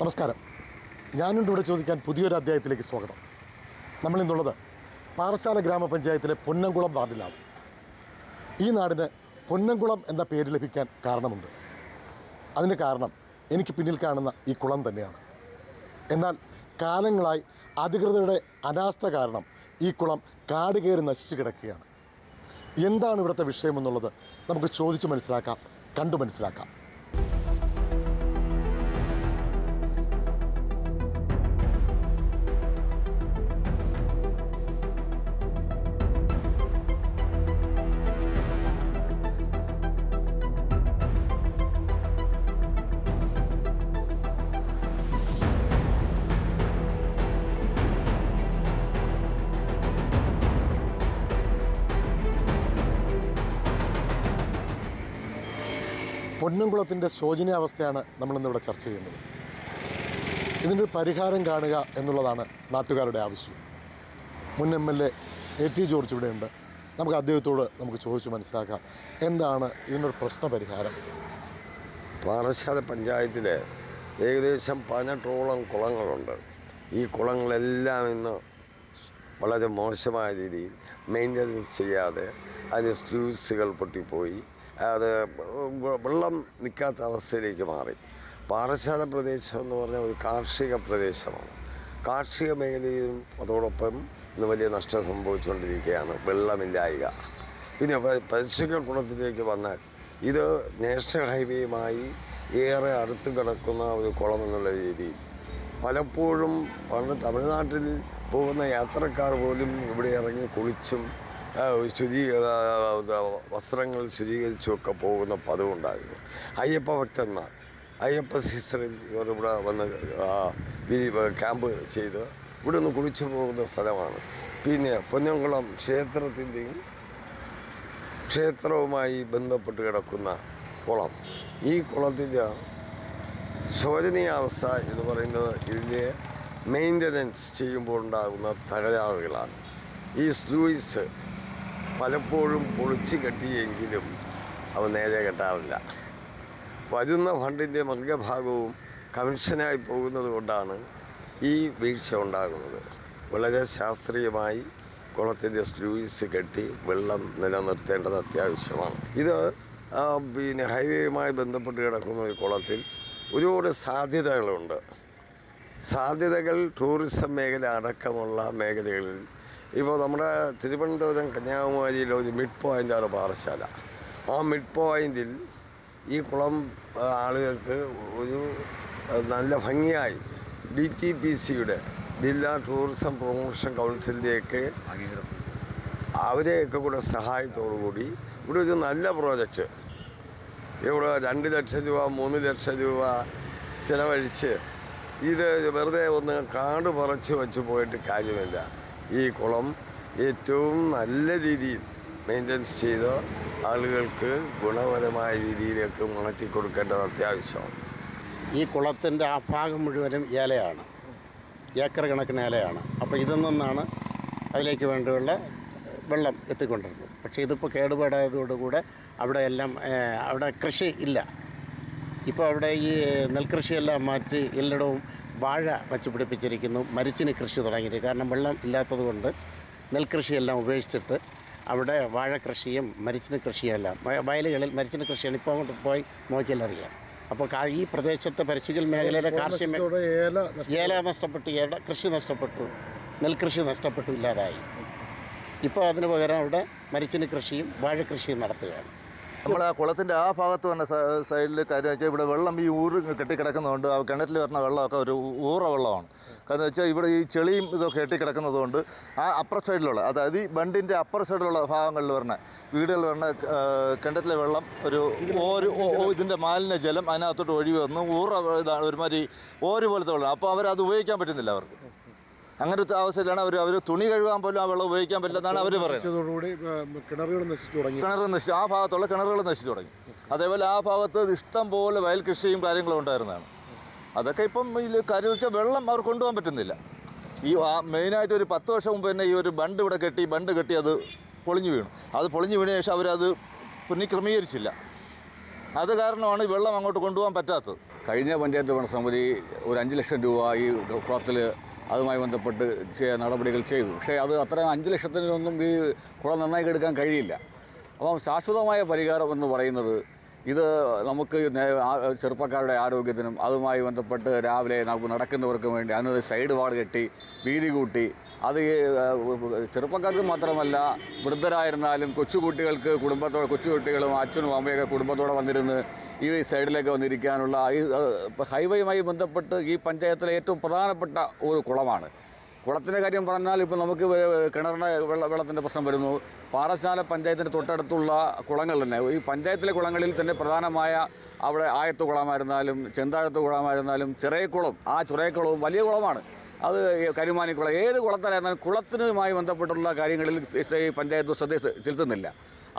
നമസ്കാരം. ഞാനുണ്ട് ഇവിടെ ചോദിക്കാൻ പുതിയൊരു അധ്യായത്തിലേക്ക് സ്വാഗതം. നമ്മളിന്നുള്ളത് പാറശാല ഗ്രാമപഞ്ചായത്തിലെ പൊന്നംകുളം വാർഡിലാണ്. ഈ നാടിന് പൊന്നംകുളം എന്ന പേര് ലഭിക്കാൻ കാരണമുണ്ട്. അതിന് കാരണം എനിക്ക് പിന്നിൽ കാണുന്ന ഈ കുളം തന്നെയാണ്. എന്നാൽ കാലങ്ങളായി അധികൃതരുടെ അനാസ്ഥ കാരണം ഈ കുളം കാട് കയറി നശിച്ചു കിടക്കുകയാണ്. എന്താണ് ഇവിടുത്തെ വിഷയമെന്നുള്ളത് നമുക്ക് ചോദിച്ചു മനസ്സിലാക്കാം, കണ്ടു മനസ്സിലാക്കാം. പൊന്നംകുളത്തിൻ്റെ ശോചനീയാവസ്ഥയാണ് നമ്മളിന്നിവിടെ ചർച്ച ചെയ്യുന്നത്. ഇതിനൊരു പരിഹാരം കാണുക എന്നുള്ളതാണ് നാട്ടുകാരുടെ ആവശ്യം. മുൻ MLA AT ജോർജ് ഇവിടെയുണ്ട്. നമുക്ക് അദ്ദേഹത്തോട് ചോദിച്ച് മനസ്സിലാക്കാം, എന്താണ് ഇതിനൊരു പ്രശ്ന പരിഹാരം. പാറശാല പഞ്ചായത്തിൽ ഏകദേശം 18ഓളം കുളങ്ങളുണ്ട്. ഈ കുളങ്ങളെല്ലാം ഇന്ന് വളരെ മോശമായ രീതിയിൽ മെയിൻ്റനൻസ് ചെയ്യാതെ അതിന് സ്ലൂസുകൾ പൊട്ടിപ്പോയി അത് വെള്ളം നിൽക്കാത്ത അവസ്ഥയിലേക്ക് മാറി. പാറശാല പ്രദേശം എന്ന് പറഞ്ഞാൽ ഒരു കാർഷിക പ്രദേശമാണ്. കാർഷിക മേഖലയിലും അതോടൊപ്പം ഇന്ന് വലിയ നഷ്ടം സംഭവിച്ചുകൊണ്ടിരിക്കുകയാണ്. വെള്ളമില്ലായ്ക. പിന്നെ പരിശുദ്ധ കുളത്തിലേക്ക് വന്നാൽ ഇത് നാഷണൽ ഹൈവേയുമായി ഏറെ അടുത്ത് കിടക്കുന്ന ഒരു കുളം എന്നുള്ള രീതിയിൽ പലപ്പോഴും പണ്ട് തമിഴ്നാട്ടിൽ പോകുന്ന യാത്രക്കാർ പോലും ഇവിടെ ഇറങ്ങി കുളിച്ചും വസ്ത്രങ്ങൾ ശുചീകരിച്ചുമൊക്കെ പോകുന്ന പതിവുണ്ടായിരുന്നു. അയ്യപ്പ ഭക്തന്മാർ അയ്യപ്പ സീസണിൽ ഇവർ ഇവിടെ വന്ന് ക്യാമ്പ് ചെയ്ത് ഇവിടെ നിന്ന് കുളിച്ചു പോകുന്ന സ്ഥലമാണ്. പിന്നെ പൊന്നംകുളം ക്ഷേത്രവുമായി ബന്ധപ്പെട്ട് കിടക്കുന്ന കുളം. ഈ കുളത്തിൻ്റെ ശോചനീയാവസ്ഥ എന്ന് പറയുന്നത് ഇതിൻ്റെ മെയിൻ്റനൻസ് ചെയ്യുമ്പോൾ ഉണ്ടാകുന്ന തകരാറുകളാണ്. ഈ സ്ലൂയിസ് പലപ്പോഴും പൊളിച്ച് കെട്ടിയെങ്കിലും അവ നേരെ കെട്ടാറില്ല. വരുന്ന ഫണ്ടിൻ്റെ മധ്യഭാഗവും കമ്മീഷനായി പോകുന്നത് കൊണ്ടാണ് ഈ വീഴ്ച ഉണ്ടാകുന്നത്. വളരെ ശാസ്ത്രീയമായി കുളത്തിൻ്റെ സ്ലൂയിസ് കെട്ടി വെള്ളം നിലനിർത്തേണ്ടത് അത്യാവശ്യമാണ്. ഇത് പിന്നെ ഹൈവേയുമായി ബന്ധപ്പെട്ട് കിടക്കുന്ന ഈ കുളത്തിൽ ഒരുപാട് സാധ്യതകളുണ്ട്. സാധ്യതകൾ ടൂറിസം മേഖല അടക്കമുള്ള മേഖലകളിൽ ഇപ്പോൾ നമ്മുടെ തിരുവനന്തപുരം കന്യാകുമാരിയിലെ ഒരു മിഡ് പോയിൻ്റാണ് പാറശാല. ആ മിഡ് പോയിൻറ്റിൽ ഈ കുളം ആളുകൾക്ക് ഒരു നല്ല ഭംഗിയായി DTPCയുടെ ജില്ലാ ടൂറിസം പ്രൊമോഷൻ കൗൺസിലിലേക്ക് അവരെയൊക്കെ കൂടെ സഹായത്തോടു കൂടി ഇവിടെ ഒരു നല്ല പ്രോജക്റ്റ് ഇവിടെ 2 ലക്ഷം രൂപ 3 ലക്ഷം രൂപ ചിലവഴിച്ച് ഇത് വെറുതെ ഒന്ന് കാട് പറിച്ച് വെച്ച് പോയിട്ട് കാര്യമില്ല. ഈ കുളം ഏറ്റവും നല്ല രീതിയിൽ മെയിൻ്റനൻസ് ചെയ്ത് ആളുകൾക്ക് ഗുണപരമായ രീതിയിലേക്ക് മാറ്റി കൊടുക്കേണ്ടത് അത്യാവശ്യമാണ്. ഈ കുളത്തിൻ്റെ ആ ഭാഗം മുഴുവനും ഏലയാണ്, ഏക്കർ കണക്കിന് ഏലയാണ്. അപ്പോൾ ഇതിൽ നിന്നാണ് അതിലേക്ക് വേണ്ടിയുള്ള വെള്ളം എത്തിക്കൊണ്ടിരുന്നത്. പക്ഷേ ഇതിപ്പോൾ കേടുപാടായതോടുകൂടെ അവിടെ കൃഷി ഇല്ല. ഇപ്പോൾ അവിടെ ഈ നെൽകൃഷിയെല്ലാം മാറ്റി എല്ലായിടവും വാഴ വച്ച് പിടിപ്പിച്ചിരിക്കുന്നു. മരിച്ചിന് കൃഷി തുടങ്ങിയിട്ട്, കാരണം വെള്ളം ഇല്ലാത്തത് കൊണ്ട് നെൽകൃഷിയെല്ലാം ഉപേക്ഷിച്ചിട്ട് അവിടെ വാഴ കൃഷിയും മരിച്ചിന് കൃഷിയെല്ലാം വയലുകളിൽ മരിച്ചിന് കൃഷിയാണ്. ഇപ്പോൾ അങ്ങോട്ട് പോയി നോക്കിയാൽ അറിയാം. അപ്പോൾ ഈ പ്രദേശത്തെ പരിശുദ്ധ മേഖലയിലെ കാർഷിക ഏല നഷ്ടപ്പെട്ടു, കൃഷി നഷ്ടപ്പെട്ടു, നെൽകൃഷി നഷ്ടപ്പെട്ടു, ഇല്ലാതായി. ഇപ്പോൾ അതിന് പകരം അവിടെ മരിച്ചിന് കൃഷിയും വാഴ കൃഷിയും നടത്തുകയാണ്. നമ്മൾ ആ കുളത്തിൻ്റെ ആ ഭാഗത്ത് വന്ന സൈഡിൽ കാര്യം വെച്ചാൽ ഇവിടെ വെള്ളം ഈ ഊറ് കെട്ടിക്കിടക്കുന്നതുകൊണ്ട് ആ കിണറ്റിൽ വരുന്ന വെള്ളമൊക്കെ ഒരു ഊറ വെള്ളമാണ്. കാരണം വെച്ചാൽ ഇവിടെ ഈ ചെളിയും ഇതൊക്കെ കെട്ടിക്കിടക്കുന്നതുകൊണ്ട് ആ അപ്പർ സൈഡിലുള്ള, അതായത് ഈ ബണ്ടിൻ്റെ അപ്പർ സൈഡിലുള്ള ഭാഗങ്ങളിൽ വരുന്ന വീടുകളിൽ വരുന്ന കിണറ്റിലെ വെള്ളം ഇതിൻ്റെ മാലിന്യ ജലം അതിനകത്തോട്ട് ഒഴിവ് വന്ന് ഇതാണ് ഒരുമാതിരി ഓര് പോലത്തെ വെള്ളം. അപ്പോൾ അവരത് ഉപയോഗിക്കാൻ പറ്റുന്നില്ല. അവർക്ക് അങ്ങനത്തെ അവസ്ഥയിലാണ് അവർ തുണി കഴുകാൻ പോലും ആ വെള്ളം ഉപയോഗിക്കാൻ പറ്റില്ലെന്നാണ് അവർ പറയുന്നത്. കിണറുകൾ നശിച്ചു, ആ ഭാഗത്തുള്ള കിണറുകൾ നശിച്ചു തുടങ്ങി. അതേപോലെ ആ ഭാഗത്ത് ഇഷ്ടം പോലെ വയൽ കൃഷിയും കാര്യങ്ങളും ഉണ്ടായിരുന്നതാണ്. അതൊക്കെ ഇപ്പം കാര്യം വെച്ചാൽ വെള്ളം അവർ കൊണ്ടുപോകാൻ പറ്റുന്നില്ല. ഈ മെയിനായിട്ട് ഒരു 10 വർഷം മുമ്പ് തന്നെ ഈ ഒരു ബണ്ട് കെട്ടി അത് പൊളിഞ്ഞു വീണു. അത് പൊളിഞ്ഞു വീണ ശേഷം അവരത് പുനഃക്രമീകരിച്ചില്ല. അത് കാരണമാണ് ഈ വെള്ളം അങ്ങോട്ട് കൊണ്ടുപോകാൻ പറ്റാത്തത്. കഴിഞ്ഞ പഞ്ചായത്ത് ഭരണസമിതി ഒരു 5 ലക്ഷം രൂപ ഈ കുളത്തിൽ അതുമായി ബന്ധപ്പെട്ട് നടപടികൾ ചെയ്തു. പക്ഷേ അത് അത്രയും 5 ലക്ഷത്തിനൊന്നും ഈ കുളം നന്നാക്കി എടുക്കാൻ കഴിയില്ല. അപ്പം ശാശ്വതമായ പരിഹാരം എന്ന് പറയുന്നത് ഇത് നമുക്ക് ചെറുപ്പക്കാരുടെ ആരോഗ്യത്തിനും അതുമായി ബന്ധപ്പെട്ട് രാവിലെ നമുക്ക് നടക്കുന്നവർക്ക് വേണ്ടി അതിനൊരു സൈഡ് വാൾ കെട്ടി വീതി കൂട്ടി അത് ചെറുപ്പക്കാർക്ക് മാത്രമല്ല വൃദ്ധരായിരുന്നാലും കൊച്ചുകുട്ടികൾക്ക് കൊച്ചുകുട്ടികളും അച്ഛനും അമ്മയൊക്കെ കുടുംബത്തോടെ വന്നിരുന്ന് ഈ സൈഡിലേക്ക് വന്നിരിക്കാനുള്ള ഈ ഹൈവേയുമായി ബന്ധപ്പെട്ട് ഈ പഞ്ചായത്തിലെ ഏറ്റവും പ്രധാനപ്പെട്ട ഒരു കുളമാണ്. കുളത്തിൻ്റെ കാര്യം പറഞ്ഞാൽ ഇപ്പോൾ നമുക്ക് കിണറിൻ്റെ വെള്ളത്തിൻ്റെ പ്രശ്നം വരുന്നു. പാറശാല പഞ്ചായത്തിൻ്റെ തൊട്ടടുത്തുള്ള കുളങ്ങൾ തന്നെ ഈ പഞ്ചായത്തിലെ കുളങ്ങളിൽ തന്നെ പ്രധാനമായ അവിടെ ആയത്ത് കുളമായിരുന്നാലും ചെന്താഴത്ത് കുളമായിരുന്നാലും ചെറിയക്കുളം, ആ ചെറിയക്കുളവും വലിയ കുളമാണ്. അത് കരുമാനിക്കുളം, ഏത് കുളത്തിലായിരുന്നാലും കുളത്തിനുമായി ബന്ധപ്പെട്ടുള്ള കാര്യങ്ങളിൽ ഈ പഞ്ചായത്ത് ശ്രദ്ധ ചെലുത്തുന്നില്ല.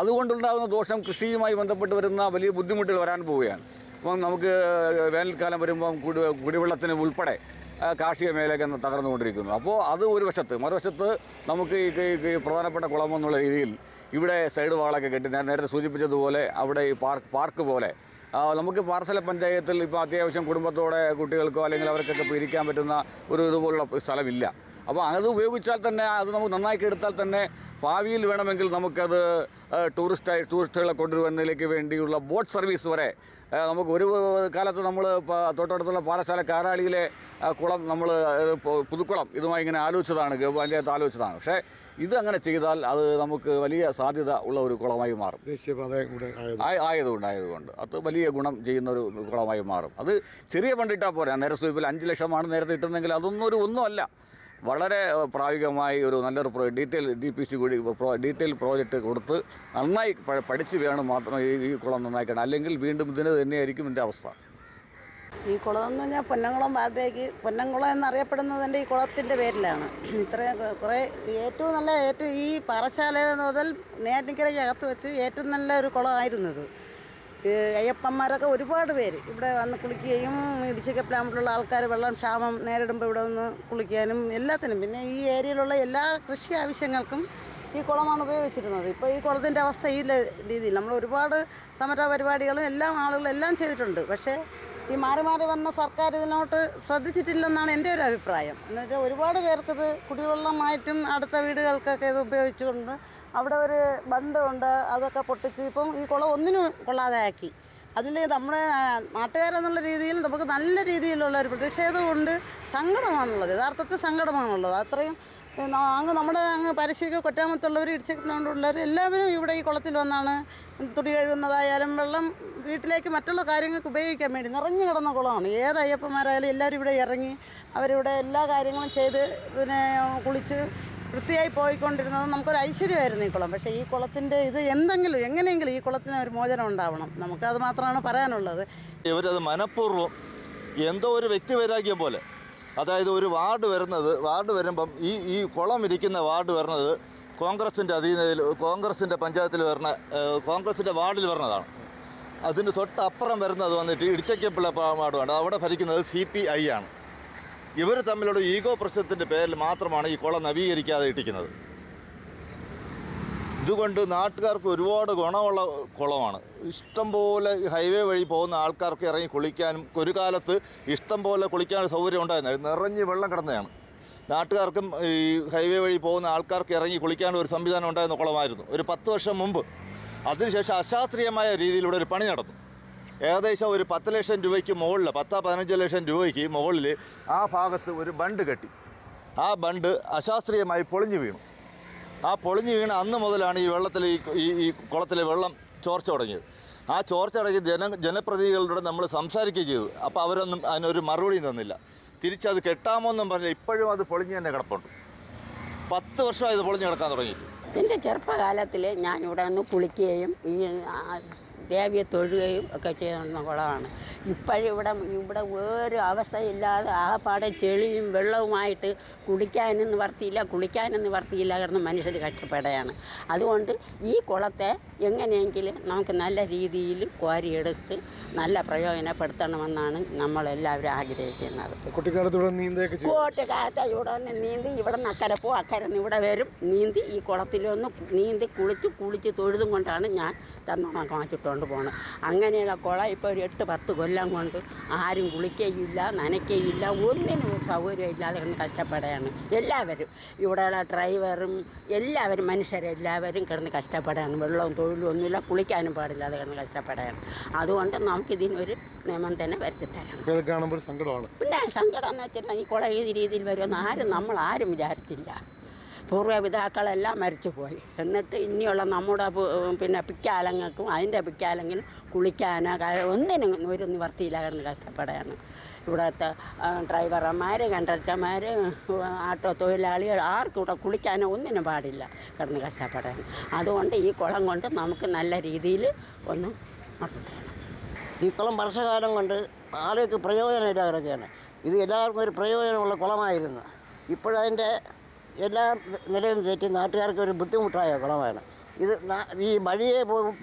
അതുകൊണ്ടുണ്ടാകുന്ന ദോഷം കൃഷിയുമായി ബന്ധപ്പെട്ട് വരുന്ന വലിയ ബുദ്ധിമുട്ടുകൾ വരാൻ പോവുകയാണ്. അപ്പം നമുക്ക് വേനൽക്കാലം വരുമ്പം കുടിവെള്ളത്തിന് ഉൾപ്പെടെ കാർഷിക മേഖലയൊക്കെ തകർന്നുകൊണ്ടിരിക്കുന്നു. അപ്പോൾ അത് ഒരു വശത്ത്, മറുവശത്ത് നമുക്ക് ഈ പ്രധാനപ്പെട്ട കുളം എന്നുള്ള രീതിയിൽ ഇവിടെ സൈഡ് വാളൊക്കെ കെട്ടി ഞാൻ നേരത്തെ സൂചിപ്പിച്ചതുപോലെ അവിടെ ഈ പാർക്ക് പോലെ നമുക്ക് പാറശാല പഞ്ചായത്തിൽ ഇപ്പോൾ അത്യാവശ്യം കുടുംബത്തോടെ കുട്ടികൾക്കോ അല്ലെങ്കിൽ അവർക്കൊക്കെ ഇപ്പോൾ ഇരിക്കാൻ പറ്റുന്ന ഒരു ഇതുപോലുള്ള സ്ഥലമില്ല. അപ്പോൾ അത് ഉപയോഗിച്ചാൽ തന്നെ അത് നമുക്ക് നന്നാക്കി എടുത്താൽ തന്നെ ഭാവിയിൽ വേണമെങ്കിൽ നമുക്കത് ടൂറിസ്റ്റുകളെ കൊണ്ടുവരുന്നതിലേക്ക് വേണ്ടിയുള്ള ബോട്ട് സർവീസ് വരെ നമുക്ക് ഒരു കാലത്ത് നമ്മൾ തൊട്ടടുത്തുള്ള പാറശാല കാരാളിയിലെ കുളം നമ്മൾ പുതുക്കുളം ഇതുമായി ഇങ്ങനെ ആലോചിച്ചതാണ്, പഞ്ചായത്ത് ആലോചിച്ചതാണ്. പക്ഷേ ഇത് അങ്ങനെ ചെയ്താൽ അത് നമുക്ക് വലിയ സാധ്യത ഉള്ള ഒരു കുളമായി മാറും. ആയതുകൊണ്ട് അത് വലിയ ഗുണം ചെയ്യുന്ന ഒരു കുളമായി മാറും. അത് ചെറിയ ഫണ്ടിട്ടാൽ പോരാ. നേരെ സൂചിപ്പിൽ 5 ലക്ഷമാണ് നേരത്തെ ഇട്ടുന്നെങ്കിൽ അതൊന്നും ഒന്നുമല്ല. വളരെ പ്രായോഗികമായി ഒരു നല്ലൊരു DPC കൂടി ഡീറ്റെയിൽ പ്രോജക്റ്റ് കൊടുത്ത് നന്നായി പഠിച്ച് വേണം മാത്രം ഈ കുളം നന്നാക്കണം. അല്ലെങ്കിൽ വീണ്ടും ഇതിന് തന്നെയായിരിക്കും ഇതിൻ്റെ അവസ്ഥ. ഈ കുളം എന്ന് പറഞ്ഞാൽ പൊന്നംകുളം വാർഡിലേക്ക് പൊന്നംകുളം എന്നറിയപ്പെടുന്നതിൻ്റെ ഈ കുളത്തിൻ്റെ പേരിലാണ്. ഇത്രയും കുറേ ഏറ്റവും ഈ പാറശാല മുതൽ നേറ്റിക്കരയ്ക്ക് അകത്ത് വെച്ച് ഏറ്റവും നല്ല ഒരു കുളമായിരുന്നത്. അയ്യപ്പന്മാരൊക്കെ ഒരുപാട് പേര് ഇവിടെ വന്ന് കുളിക്കുകയും ഇടിച്ചക്കപ്ലാമ്പിലുള്ള ആൾക്കാർ വെള്ളം ക്ഷാമം നേരിടുമ്പോൾ ഇവിടെ വന്ന് കുളിക്കാനും എല്ലാത്തിനും, പിന്നെ ഈ ഏരിയയിലുള്ള എല്ലാ കൃഷി ആവശ്യങ്ങൾക്കും ഈ കുളമാണ് ഉപയോഗിച്ചിരുന്നത്. ഇപ്പോൾ ഈ കുളത്തിൻ്റെ അവസ്ഥ ഈ രീതിയിൽ നമ്മൾ ഒരുപാട് സമര പരിപാടികളും ആളുകളെല്ലാം ചെയ്തിട്ടുണ്ട്. പക്ഷേ ഈ മാറി വന്ന സർക്കാർ ഇതിനോട്ട് ശ്രദ്ധിച്ചിട്ടില്ലെന്നാണ് എൻ്റെ ഒരു അഭിപ്രായം. എന്ന് വെച്ചാൽ ഒരുപാട് പേർക്കിത് കുടിവെള്ളമായിട്ടും അടുത്ത വീടുകൾക്കൊക്കെ ഇത് ഉപയോഗിച്ചുകൊണ്ട് അവിടെ ഒരു ബണ്ടുണ്ട്, അതൊക്കെ പൊട്ടിച്ച് ഇപ്പം ഈ കുളം ഒന്നിനും കൊള്ളാതെ ആക്കി. അതിൽ നമ്മുടെ നാട്ടുകാരെന്നുള്ള രീതിയിൽ നമുക്ക് നല്ല രീതിയിലുള്ള ഒരു പ്രതിഷേധമുണ്ട്, സങ്കടമാണുള്ളത്, യഥാർത്ഥത്തിൽ സങ്കടമാണുള്ളത്. അത്രയും നമ്മുടെ പരിശീലിക്കുക കൊറ്റാമത്തുള്ളവർ ഇടിച്ചുള്ളവർ എല്ലാവരും ഇവിടെ ഈ കുളത്തിൽ വന്നാണ് തുണി കഴുകുന്നതായാലും വെള്ളം വീട്ടിലേക്ക് മറ്റുള്ള കാര്യങ്ങൾക്ക് ഉപയോഗിക്കാൻ വേണ്ടി നിറഞ്ഞു കിടന്ന കുളമാണ്. ഏത് അയ്യപ്പന്മാരായാലും എല്ലാവരും ഇവിടെ ഇറങ്ങി അവരിവിടെ എല്ലാ കാര്യങ്ങളും ചെയ്ത് പിന്നെ കുളിച്ച് വൃത്തിയായി പോയിക്കൊണ്ടിരുന്നത് നമുക്കൊരു ഐശ്വര്യമായിരുന്നു ഈ കുളം. പക്ഷേ ഈ കുളത്തിൻ്റെ ഇത് എങ്ങനെയെങ്കിലും ഈ കുളത്തിന് ഒരു മോചനം ഉണ്ടാവണം. നമുക്കത് മാത്രമാണ് പറയാനുള്ളത്. ഇവരത് മനഃപൂർവ്വം എന്തോ ഒരു വ്യക്തിവൈരാഗ്യം പോലെ, അതായത് ഒരു വാർഡ് വരുമ്പം ഈ കുളം ഇരിക്കുന്ന വാർഡ് വരുന്നത് കോൺഗ്രസിൻ്റെ അധീനതയിൽ കോൺഗ്രസിൻ്റെ പഞ്ചായത്തിൽ വരുന്ന കോൺഗ്രസിൻ്റെ വാർഡിൽ വരുന്നതാണ്. അതിന് തൊട്ടപ്പുറം വരുന്നത് വന്നിട്ട് ഇടിച്ചക്കപ്പിള്ള വാർഡുമാണ്. അവിടെ ഭരിക്കുന്നത് CPI ആണ്. ഇവർ തമ്മിലുള്ള ഈഗോ പ്രശ്നത്തിൻ്റെ പേരിൽ മാത്രമാണ് ഈ കുളം നവീകരിക്കാതെ ഇട്ടിക്കുന്നത്. ഇതുകൊണ്ട് നാട്ടുകാർക്ക് ഒരുപാട് ഗുണമുള്ള കുളമാണ്. ഇഷ്ടംപോലെ ഹൈവേ വഴി പോകുന്ന ആൾക്കാർക്ക് ഇറങ്ങി കുളിക്കാനും ഒരു കാലത്ത് ഇഷ്ടംപോലെ കുളിക്കാൻ സൗകര്യം ഉണ്ടായിരുന്നു. നിറഞ്ഞ് വെള്ളം കിടന്നതാണ്. നാട്ടുകാർക്കും ഈ ഹൈവേ വഴി പോകുന്ന ആൾക്കാർക്ക് ഇറങ്ങി കുളിക്കാനും ഒരു സംവിധാനം ഉണ്ടായിരുന്ന കുളമായിരുന്നു ഒരു 10 വർഷം മുമ്പ്. അതിനുശേഷം അശാസ്ത്രീയമായ രീതിയിലൂടെ ഒരു പണി നടന്നു. ഏകദേശം ഒരു 10 ലക്ഷം രൂപയ്ക്ക് മുകളിൽ 10-15 ലക്ഷം രൂപയ്ക്ക് മുകളിൽ ആ ഭാഗത്ത് ഒരു ബണ്ട് കെട്ടി. ആ ബണ്ട് അശാസ്ത്രീയമായി പൊളിഞ്ഞു വീണു. ആ പൊളിഞ്ഞു വീണ അന്ന് മുതലാണ് ഈ വെള്ളത്തിൽ ഈ കുളത്തിലെ വെള്ളം ചോർച്ച തുടങ്ങിയത്. ആ ചോർച്ച തുടങ്ങി ജനപ്രതിനിധികളോട് നമ്മൾ സംസാരിക്കുകയും ചെയ്തു. അപ്പോൾ അവരൊന്നും അതിനൊരു മറുപടിയും തന്നില്ല. തിരിച്ചത് കെട്ടാമോന്നും പറഞ്ഞാൽ ഇപ്പോഴും അത് പൊളിഞ്ഞ് തന്നെ കിടപ്പുണ്ട്. 10 വർഷമായി ഇത് പൊളിഞ്ഞ് കിടക്കാൻ തുടങ്ങി. എൻ്റെ ചെറുപ്പകാലത്തിൽ ഞാനിവിടെ ഒന്ന് കുളിക്കുകയും ഈ ദേവിയെ തൊഴുകയും ഒക്കെ ചെയ്യുന്ന കുളമാണ്. ഇവിടെ ഒരു അവസ്ഥയില്ലാതെ ആകപ്പാടെ ചെളിയും വെള്ളവുമായിട്ട് കുടിക്കാനും നിവർത്തിയില്ല കാരണം മനുഷ്യർ കഷ്ടപ്പെടുകയാണ്. അതുകൊണ്ട് ഈ കുളത്തെ എങ്ങനെയെങ്കിലും നമുക്ക് നല്ല രീതിയിൽ കോരിയെടുത്ത് നല്ല പ്രയോജനപ്പെടുത്തണമെന്നാണ് നമ്മളെല്ലാവരും ആഗ്രഹിക്കുന്നത്. കുട്ടിക്കാലത്ത് ഇവിടെ ഇവിടെ നീന്തി ഇവിടെ നിന്ന് അക്കരെ പോകും, അക്കരെ നിന്ന് ഇവിടെ വരും, നീന്തി ഈ കുളത്തിലൊന്ന് നീന്തി കുളിച്ച് തൊഴുതും കൊണ്ടാണ് ഞാൻ തന്നോണം കാണിച്ചിട്ടുള്ളത്. ഇട്ടുകൊണ്ട് പോകണം. അങ്ങനെയുള്ള കുളം ഇപ്പോൾ ഒരു 8-10 കൊല്ലം കൊണ്ട് ആരും കുളിക്കുകയില്ല, നനയ്ക്കുകയില്ല, ഒന്നിനും സൗകര്യം ഇല്ലാതെ കിടന്ന് കഷ്ടപ്പെടുകയാണ് എല്ലാവരും. ഇവിടെയുള്ള ഡ്രൈവറും എല്ലാവരും മനുഷ്യരെല്ലാവരും കിടന്ന് കഷ്ടപ്പെടുകയാണ്. വെള്ളവും തൊഴിലും ഒന്നുമില്ല, കുളിക്കാനും പാടില്ലാതെ കിടന്ന് കഷ്ടപ്പെടുകയാണ്. അതുകൊണ്ട് നമുക്കിതിനൊരു നിയമം തന്നെ വരുത്തി തരണം. ഇത് കാണുമ്പോൾ സങ്കടമാണ്. പിന്നെ സങ്കടം എന്ന് വെച്ചിട്ട് ഈ കുളം ഏത് രീതിയിൽ വരുമെന്ന് നമ്മളാരും വിചാരിച്ചില്ല. പൂർവ്വപിതാക്കളെല്ലാം മരിച്ചുപോയി. എന്നിട്ട് ഇനിയുള്ള നമ്മുടെ പിന്നെ പിക്കാലങ്ങൾക്കും അതിൻ്റെ പിക്കാലെങ്കിലും കുളിക്കാനോ ഒന്നിനും ഒരു നിവർത്തിയില്ല കിടന്ന് കഷ്ടപ്പെടുകയാണ്. ഇവിടുത്തെ ഡ്രൈവർമാർ, കണ്ടക്ടർമാർ, ആട്ടോ തൊഴിലാളികൾ ആർക്കും ഇവിടെ കുളിക്കാനോ ഒന്നിനും പാടില്ല കിടന്ന് കഷ്ടപ്പെടുകയാണ്. അതുകൊണ്ട് ഈ കുളം കൊണ്ട് നമുക്ക് നല്ല രീതിയിൽ ഒന്ന് നടത്തണം. ഈ കുളം വർഷകാലം കൊണ്ട് ആളുകൾക്ക് പ്രയോജനമില്ല കിടക്കുകയാണ്. ഇത് എല്ലാവർക്കും ഒരു പ്രയോജനമുള്ള കുളമായിരുന്നു. ഇപ്പോഴതിൻ്റെ എല്ലാ നിലയും തെറ്റി നാട്ടുകാർക്ക് ഒരു ബുദ്ധിമുട്ടായ കുളമാണ് ഇത്. ഈ വഴിയെ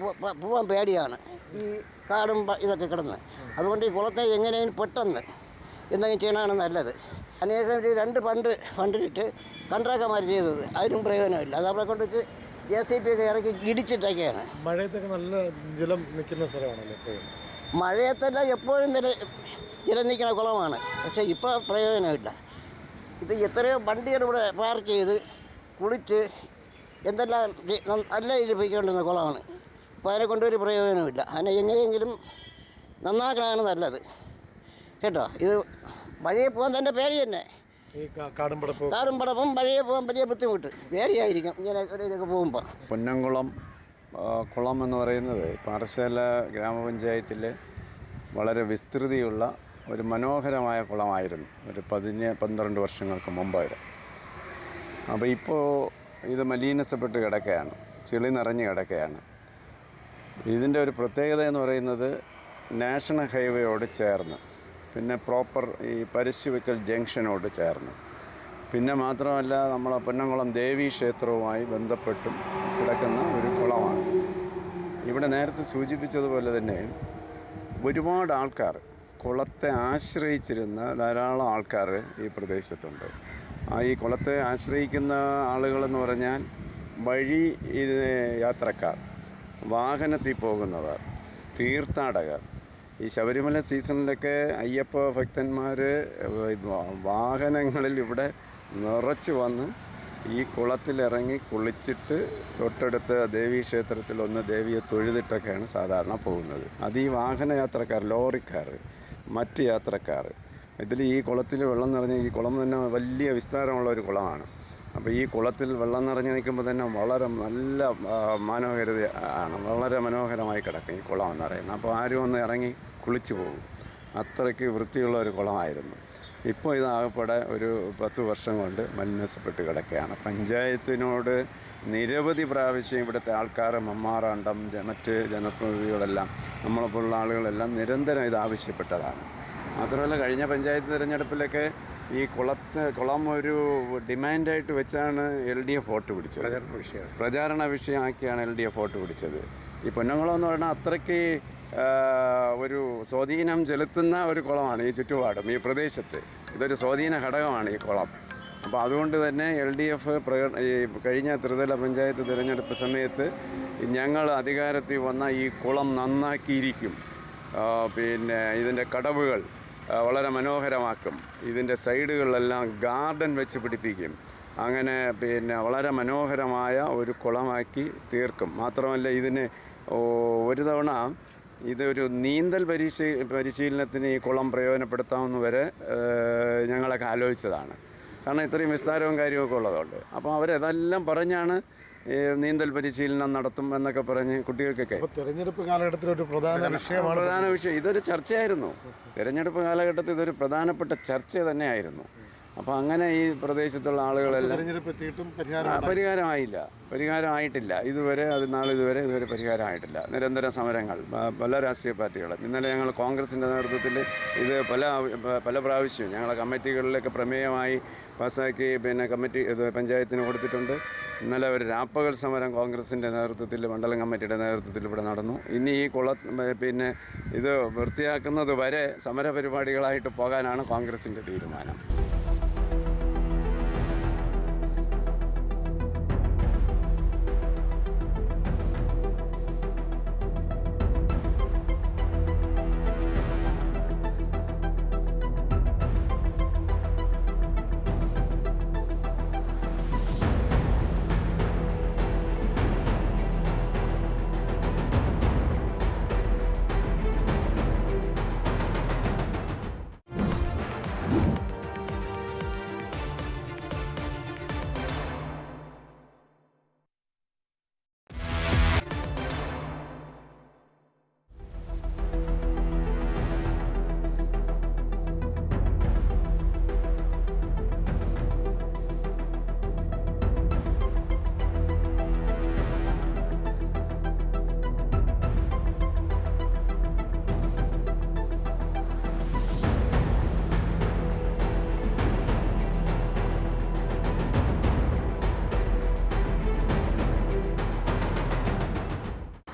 പോകാൻ പേടിയാണ്, ഈ കാടും ഇതൊക്കെ കിടന്ന്. അതുകൊണ്ട് ഈ കുളത്തെ എങ്ങനെയും പെട്ടെന്ന് എന്തെങ്കിലും ചെയ്യണമാണ് നല്ലത്. അന്വേഷണം ഒരു 2 ഫണ്ടിലിട്ട് കൺട്രാക്ടർമാർ ചെയ്തത്, അതിനും പ്രയോജനമില്ല. അത് അവിടെ കൊണ്ടിട്ട് JCB ഒക്കെ ഇറക്കി ഇടിച്ചിട്ടൊക്കെയാണ്. മഴയത്തൊക്കെ നല്ല ജലം നിൽക്കുന്ന സ്ഥലമാണല്ലോ എപ്പോഴും. മഴയത്തല്ല എപ്പോഴും ജലം നിൽക്കുന്ന കുളമാണ്. പക്ഷേ ഇപ്പോൾ പ്രയോജനമില്ല. ഇത് എത്രയോ വണ്ടികൾ ഇവിടെ പാർക്ക് ചെയ്ത് കുളിച്ച് എന്തെല്ലാം നല്ല രീതിയിൽ പോയിക്കൊണ്ടിരുന്ന കുളമാണ്. അപ്പോൾ അതിനെ കൊണ്ടൊരു പ്രയോജനമില്ല. അതിനെ എങ്ങനെയെങ്കിലും നന്നാക്കണമാണ് നല്ലത് കേട്ടോ. ഇത് വഴിയെ പോകാൻ തന്നെ പേടി തന്നെ. ഈ കാടും പടപ്പും വഴിയെ പോകാൻ വലിയ ബുദ്ധിമുട്ട്, പേടിയായിരിക്കും ഇങ്ങനെ ഇവിടെയൊക്കെ പോകുമ്പോൾ. പൊന്നംകുളം കുളം എന്ന് പറയുന്നത് പാറശാല ഗ്രാമപഞ്ചായത്തിലെ വളരെ വിസ്തൃതിയുള്ള ഒരു മനോഹരമായ കുളമായിരുന്നു ഒരു 12 വർഷങ്ങൾക്ക് മുമ്പായിരുന്നു. അപ്പോൾ ഇപ്പോൾ ഇത് മലീനസപ്പെട്ട് കിടക്കുകയാണ്, ചെളി നിറഞ്ഞ് കിടക്കുകയാണ്. ഇതിൻ്റെ ഒരു പ്രത്യേകത എന്ന് പറയുന്നത് നാഷണൽ ഹൈവേയോട് ചേർന്ന്, പിന്നെ പ്രോപ്പർ ഈ പരശുവെക്കൽ ജംഗ്ഷനോട് ചേർന്ന്, പിന്നെ മാത്രമല്ല നമ്മളെ പൊന്നംകുളം ദേവീ ക്ഷേത്രവുമായി ബന്ധപ്പെട്ടും കിടക്കുന്ന ഒരു കുളമാണ്. ഇവിടെ നേരത്തെ സൂചിപ്പിച്ചതുപോലെ തന്നെ ഒരുപാട് ആൾക്കാർ, കുളത്തെ ആശ്രയിച്ചിരുന്ന ധാരാളം ആൾക്കാർ ഈ പ്രദേശത്തുണ്ട്. ഈ കുളത്തെ ആശ്രയിക്കുന്ന ആളുകളെന്ന് പറഞ്ഞാൽ വഴി യാത്രക്കാർ, വാഹനത്തിൽ പോകുന്നവർ, തീർത്ഥാടകർ. ഈ ശബരിമല സീസണിലൊക്കെ അയ്യപ്പ ഭക്തന്മാർ വാഹനങ്ങളിൽ ഇവിടെ നിറച്ച് വന്ന് ഈ കുളത്തിലിറങ്ങി കുളിച്ചിട്ട് തൊട്ടടുത്ത ദേവീക്ഷേത്രത്തിൽ ഒന്ന് ദേവിയെ തൊഴുതിട്ടൊക്കെയാണ് സാധാരണ പോകുന്നത്. അത് ഈ വാഹനയാത്രക്കാർ, ലോറിക്കാർ, മറ്റ് യാത്രക്കാർ. ഇതിൽ ഈ കുളത്തിൽ വെള്ളം നിറഞ്ഞ്, ഈ കുളം തന്നെ വലിയ വിസ്താരമുള്ള ഒരു കുളമാണ്. അപ്പോൾ ഈ കുളത്തിൽ വെള്ളം നിറഞ്ഞ് നിൽക്കുമ്പോൾ തന്നെ വളരെ നല്ല മനോഹരത ആണ്, വളരെ മനോഹരമായി കിടക്കും ഈ കുളം എന്ന് പറയുന്നത്. അപ്പോൾ ആരും ഒന്ന് ഇറങ്ങി കുളിച്ചു പോകും, അത്രയ്ക്ക് വൃത്തിയുള്ള ഒരു കുളമായിരുന്നു. ഇപ്പോൾ ഇതാകപ്പെടെ ഒരു 10 വർഷം കൊണ്ട് മലിനസപ്പെട്ട് കിടക്കുകയാണ്. പഞ്ചായത്തിനോട് നിരവധി പ്രാവശ്യം ഇവിടുത്തെ ആൾക്കാർ, മമ്മാറാണ്ടം, മറ്റ് ജനപ്രതിനിധികളെല്ലാം, നമ്മളെപ്പോലുള്ള ആളുകളെല്ലാം നിരന്തരം ഇത് ആവശ്യപ്പെട്ടതാണ്. മാത്രമല്ല കഴിഞ്ഞ പഞ്ചായത്ത് തിരഞ്ഞെടുപ്പിലൊക്കെ ഈ കുളം ഒരു ഡിമാൻഡായിട്ട് വെച്ചാണ് LDF വോട്ട് പിടിച്ചത്, പ്രചാരണ വിഷയമാക്കിയാണ് LDF വോട്ട് പിടിച്ചത്. ഈ പൊന്നംകുളം എന്ന് പറഞ്ഞാൽ അത്രയ്ക്ക് ഒരു സ്വാധീനം ചെലുത്തുന്ന ഒരു കുളമാണ് ഈ ചുറ്റുപാടും, ഈ പ്രദേശത്ത്. ഇതൊരു സ്വാധീന ഘടകമാണ് ഈ കുളം. അപ്പോൾ അതുകൊണ്ട് തന്നെ LDF ഈ കഴിഞ്ഞ ത്രിതല പഞ്ചായത്ത് തിരഞ്ഞെടുപ്പ് സമയത്ത് ഞങ്ങൾ അധികാരത്തിൽ വന്ന ഈ കുളം നന്നാക്കിയിരിക്കും, പിന്നെ ഇതിൻ്റെ കടവുകൾ വളരെ മനോഹരമാക്കും, ഇതിൻ്റെ സൈഡുകളിലെല്ലാം ഗാർഡൻ വെച്ച് പിടിപ്പിക്കും, അങ്ങനെ പിന്നെ വളരെ മനോഹരമായ ഒരു കുളമാക്കി തീർക്കും. മാത്രമല്ല ഇതിന് ഒരു തവണ ഇതൊരു നീന്തൽ പരിശീലനത്തിന് ഈ കുളം പ്രയോജനപ്പെടുത്താമെന്ന് വരെ ഞങ്ങളൊക്കെ ആലോചിച്ചതാണ്. കാരണം ഇത്രയും വിസ്താരവും കാര്യമൊക്കെ ഉള്ളതുകൊണ്ട്. അപ്പോൾ അവരതെല്ലാം പറഞ്ഞാണ് നീന്തൽ പരിശീലനം നടത്തും എന്നൊക്കെ പറഞ്ഞ് കുട്ടികൾക്കൊക്കെ. തെരഞ്ഞെടുപ്പ് കാലഘട്ടത്തിൽ ഒരു പ്രധാന വിഷയം ഇതൊരു ചർച്ചയായിരുന്നു. തെരഞ്ഞെടുപ്പ് കാലഘട്ടത്തിൽ ഇതൊരു പ്രധാനപ്പെട്ട ചർച്ച തന്നെയായിരുന്നു. അപ്പോൾ അങ്ങനെ ഈ പ്രദേശത്തുള്ള ആളുകളെല്ലാം പരിഹാരമായിട്ടില്ല ഇതുവരെ. ഇതുവരെ പരിഹാരമായിട്ടില്ല. നിരന്തര സമരങ്ങൾ പല രാഷ്ട്രീയ പാർട്ടികളും. ഇന്നലെ ഞങ്ങൾ കോൺഗ്രസിൻ്റെ നേതൃത്വത്തിൽ ഇത് പല പ്രാവശ്യവും ഞങ്ങളെ കമ്മിറ്റികളിലൊക്കെ പ്രമേയമായി പാസ്സാക്കി പിന്നെ പഞ്ചായത്തിന് കൊടുത്തിട്ടുണ്ട്. ഇന്നലെ ഒരു രാപ്പകൽ സമരം കോൺഗ്രസിൻ്റെ നേതൃത്വത്തിൽ, മണ്ഡലം കമ്മിറ്റിയുടെ നേതൃത്വത്തിൽ ഇവിടെ നടന്നു. ഇനി ഈ പിന്നെ ഇത് വൃത്തിയാക്കുന്നത് വരെ സമരപരിപാടികളായിട്ട് പോകാനാണ് കോൺഗ്രസിൻ്റെ തീരുമാനം.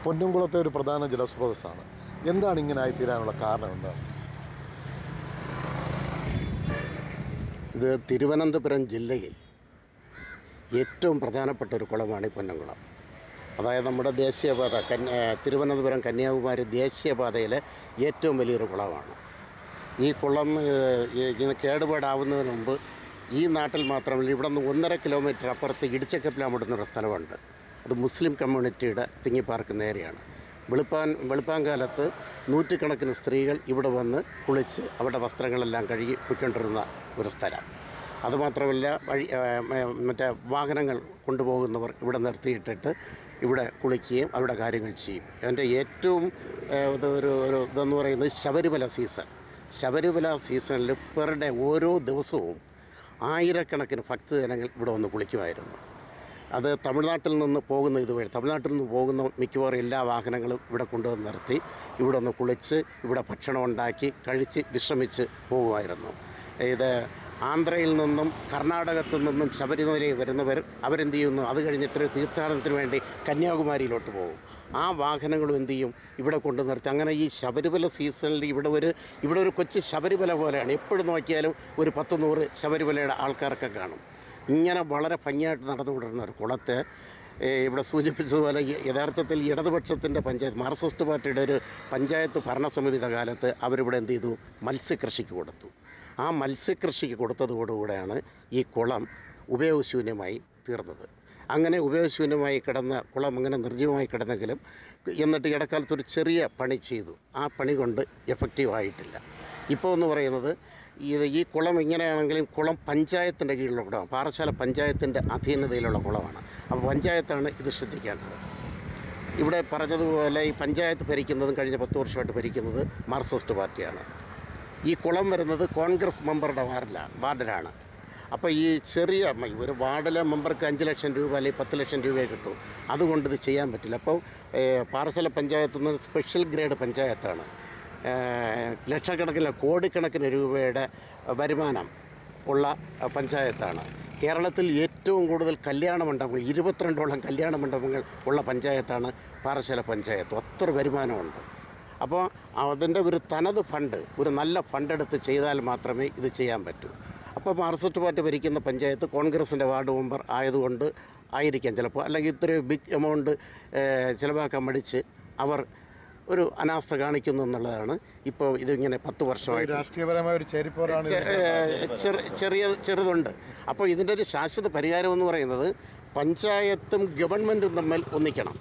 പൊന്നംകുളത്തെ ഒരു പ്രധാന ജലസ്രോതസ്സാണ്. എന്താണ് ഇങ്ങനെ ആയിത്തീരാനുള്ള കാരണം എന്താണ്? ഇത് തിരുവനന്തപുരം ജില്ലയിൽ ഏറ്റവും പ്രധാനപ്പെട്ട ഒരു കുളമാണ് ഈ പൊന്നംകുളം. അതായത് നമ്മുടെ ദേശീയപാത തിരുവനന്തപുരം കന്യാകുമാരി ദേശീയപാതയിലെ ഏറ്റവും വലിയൊരു കുളമാണ്. ഈ കുളം ഇങ്ങനെ കേടുപാടാവുന്നതിന് മുമ്പ് ഈ നാട്ടിൽ മാത്രമല്ല, ഇവിടെ നിന്ന് 1.5 കിലോമീറ്റർ അപ്പുറത്ത് ഇടിച്ചക്കപ്പിലാമിടുന്നൊരു സ്ഥലമുണ്ട്. അത് മുസ്ലിം കമ്മ്യൂണിറ്റിയുടെ തിങ്ങിപ്പാർക്കുന്ന ഏരിയയാണ്. വെളുപ്പാങ്കാലത്ത് നൂറ്റുകണക്കിന് സ്ത്രീകൾ ഇവിടെ വന്ന് കുളിച്ച് അവരുടെ വസ്ത്രങ്ങളെല്ലാം കഴുകി പൊയ്ക്കൊണ്ടിരുന്ന ഒരു സ്ഥലം. അതുമാത്രമല്ല, മറ്റേ വാഹനങ്ങൾ കൊണ്ടുപോകുന്നവർ ഇവിടെ നിർത്തിയിട്ടിട്ട് ഇവിടെ കുളിക്കുകയും അവിടെ കാര്യങ്ങൾ ചെയ്യും. അതിൻ്റെ ഏറ്റവും ഇതെന്ന് പറയുന്നത് ശബരിമല സീസണിൽ പെർ ഡേ ഓരോ ദിവസവും ആയിരക്കണക്കിന് ഭക്തജനങ്ങൾ ഇവിടെ വന്ന് കുളിക്കുമായിരുന്നു. അത് തമിഴ്നാട്ടിൽ നിന്ന് പോകുന്ന മിക്കവാറും എല്ലാ വാഹനങ്ങളും ഇവിടെ കൊണ്ടുവന്ന് നിർത്തി ഇവിടെ ഒന്ന് കുളിച്ച് ഇവിടെ ഭക്ഷണം ഉണ്ടാക്കി കഴിച്ച് വിശ്രമിച്ച് പോകുമായിരുന്നു. ഇത് ആന്ധ്രയിൽ നിന്നും കർണാടകത്തിൽ നിന്നും ശബരിമലയിൽ വരുന്നവർ അവരെന്ത് ചെയ്യുന്നു, അത് കഴിഞ്ഞിട്ടൊരു തീർത്ഥാടനത്തിന് വേണ്ടി കന്യാകുമാരിയിലോട്ട് പോകും. ആ വാഹനങ്ങളും എന്ത് ചെയ്യും, ഇവിടെ കൊണ്ടു നിർത്തി. അങ്ങനെ ഈ ശബരിമല സീസണിൽ ഇവിടെ ഒരു കൊച്ചു ശബരിമല പോലെയാണ്. എപ്പോഴും നോക്കിയാലും ഒരു 10-100 ശബരിമലയുടെ ആൾക്കാരൊക്കെ കാണും. ഇങ്ങനെ വളരെ ഭംഗിയായിട്ട് നടന്നുകൊണ്ടിരുന്ന ഒരു കുളത്തെ ഇവിടെ സൂചിപ്പിച്ചതുപോലെ യഥാർത്ഥത്തിൽ ഇടതുപക്ഷത്തിൻ്റെ പഞ്ചായത്ത് മാർക്സിസ്റ്റ് പാർട്ടിയുടെ ഒരു പഞ്ചായത്ത് ഭരണസമിതിയുടെ കാലത്ത് അവരിവിടെ എന്ത് ചെയ്തു, മത്സ്യകൃഷിക്ക് കൊടുത്തു. ആ മത്സ്യകൃഷിക്ക് കൊടുത്തതോടുകൂടെയാണ് ഈ കുളം ഉപയോഗശൂന്യമായി തീർന്നത്. അങ്ങനെ ഉപയോഗശൂന്യമായി കിടന്ന കുളം അങ്ങനെ നിർജ്ജീവമായി കിടന്നെങ്കിലും എന്നിട്ട് ഇടക്കാലത്തൊരു ചെറിയ പണി ചെയ്തു. ആ പണി കൊണ്ട് എഫക്റ്റീവായിട്ടില്ല. ഇപ്പോൾ എന്ന് പറയുന്നത് ഈ കുളം ഇങ്ങനെയാണെങ്കിലും കുളം പഞ്ചായത്തിൻ്റെ കീഴിലുള്ള കുളമാണ്. പാറശാല പഞ്ചായത്തിൻ്റെ അധീനതയിലുള്ള കുളമാണ്. അപ്പോൾ പഞ്ചായത്താണ് ഇത് ശ്രദ്ധിക്കേണ്ടത്. ഇവിടെ പറഞ്ഞതുപോലെ ഈ പഞ്ചായത്ത് ഭരിക്കുന്നതും കഴിഞ്ഞ 10 വർഷമായിട്ട് ഭരിക്കുന്നത് മാർക്സിസ്റ്റ് പാർട്ടിയാണ്. ഈ കുളം വരുന്നത് കോൺഗ്രസ് മെമ്പറുടെ വാർഡിലാണ്. അപ്പോൾ ഈ ചെറിയ ഒരു വാർഡിലെ മെമ്പർക്ക് 5 ലക്ഷം രൂപ അല്ലെങ്കിൽ 10 ലക്ഷം രൂപയെ കിട്ടും. അതുകൊണ്ട് ഇത് ചെയ്യാൻ പറ്റില്ല. അപ്പോൾ പാറശാല പഞ്ചായത്ത് നിന്ന് സ്പെഷ്യൽ ഗ്രേഡ് പഞ്ചായത്താണ്. ലക്ഷക്കണക്കിന് കോടിക്കണക്കിന് രൂപയുടെ വരുമാനം ഉള്ള പഞ്ചായത്താണ്. കേരളത്തിൽ ഏറ്റവും കൂടുതൽ കല്യാണ മണ്ഡപങ്ങൾ 22ഓളം കല്യാണ മണ്ഡപങ്ങൾ ഉള്ള പഞ്ചായത്താണ് പാറശാല പഞ്ചായത്ത്. അത്ര വരുമാനമുണ്ട്. അപ്പോൾ അതിൻ്റെ ഒരു തനത് ഫണ്ട്, ഒരു നല്ല ഫണ്ടെടുത്ത് ചെയ്താൽ മാത്രമേ ഇത് ചെയ്യാൻ പറ്റൂ. അപ്പോൾ മാർക്സിസ്റ്റ് പാർട്ടി ഭരിക്കുന്ന പഞ്ചായത്ത് കോൺഗ്രസിൻ്റെ വാർഡ് മെമ്പർ ആയതുകൊണ്ട് ആയിരിക്കാം ചിലപ്പോൾ, അല്ലെങ്കിൽ ഇത്രയും ബിഗ് എമൗണ്ട് ചിലവാക്കാൻ മടിച്ച് അവർ ഒരു അനാസ്ഥ കാണിക്കുന്നു എന്നുള്ളതാണ്. ഇപ്പോൾ ഇതിങ്ങനെ 10 വർഷമായിട്ട് രാഷ്ട്രീയപരമായ ഒരു ചേരിപ്പോരാണ് ചെറുതുണ്ട്. അപ്പോൾ ഇതിൻ്റെ ഒരു ശാശ്വത പരിഹാരം എന്ന് പറയുന്നത് പഞ്ചായത്തും ഗവൺമെൻറ്റും തമ്മിൽ ഒന്നിക്കണം.